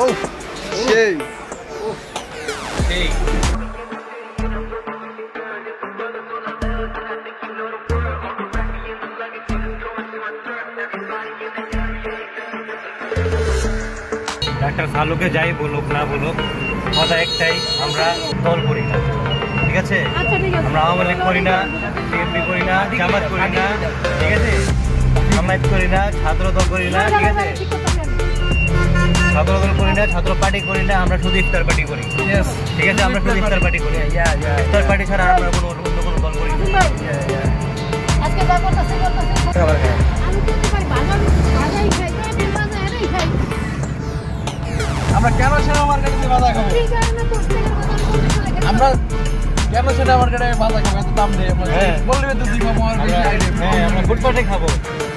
ওফ সেই সেই ডাক্তার সালুকে যাই বলুক না বলুক, কথা একটাই, আমরা দল করি না, ঠিক আছে? আমরা আওয়ামী লীগ করি না, বিএনপি করি না, জামাত করি না, ঠিক আছে? জামাত করি না, ছাত্র দল করি না, ঠিক আছে? ছাত্র দল করি না, ছাত্র পার্টি করি না, আমরা শুধু ইফতার পার্টি করি, ঠিক আছে? আমরা শুধু ইফতার পার্টি করি, ইফতার পার্টি ছাড়া আমরা কোনো অন্য কোনো দল করি না। আমরা কেন সেনা মার্কেটে বাধা খাবো? আমরা কেন সেনা মার্কেটে বাধা খাবো? এত দাম দেয় বলবে তো দিব আমরা ফুটপাতে খাবো,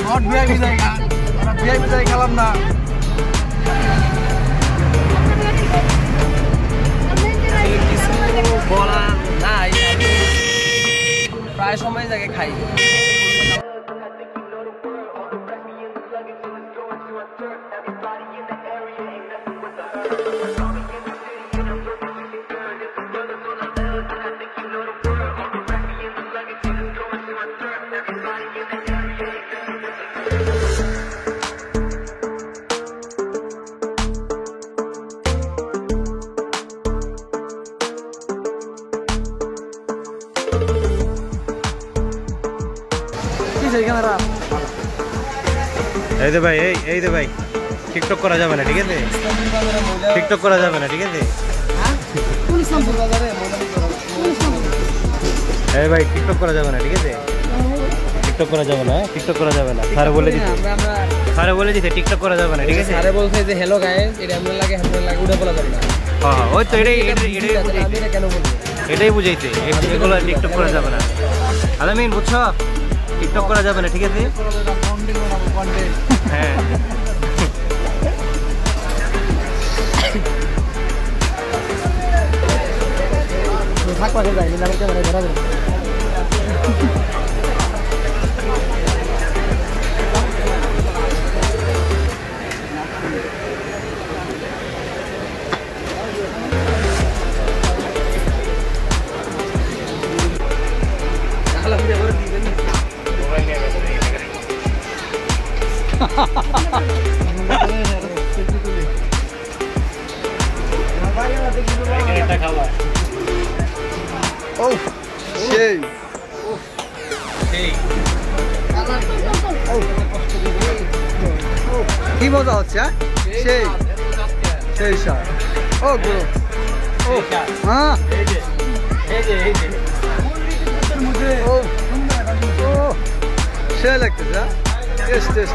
নট ভিআইপি জায়গা, আমরা ভিআইপি জায়গা খেলাম না। বলা নাই, প্রায় সময় জায়গায় খাই। এই তো ভাই, এই তো ভাই, টিকটক করা যাবে না, ঠিক আছে? টিকটক করা যাবে না, ঠিক আছে? এই ভাই, টিকটক করা যাবে না, ঠিক আছে? টিকটক করা যাবে না, টিকটক করা যাবে না। স্যার বলে দিতে, স্যার বলে দিতে টিকটক করা যাবে না, ঠিক আছে? স্যারে বলছে যে হ্যালো গাইস, এটা এমন লাগে হেমন লাগে, ওটা বলা যাবে না। হ্যাঁ ওই তো এটাই আমি এটা কেন বলবো? এটাই বুঝাইছে, এগুলো টিকটক করা যাবে না। আলামিন বুঝছো, টিকটক করা যাবে না, ঠিক আছে? হ্যাঁ থাকবা যাই না, আমাকে ধরা যাবে। ওফ সেই কি মজা হচ্ছে? সেই সেই স্যার, ও গুরু, ও হ্যাঁ, ও ও সে লাগতেছে, টেস্ট টেস্ট।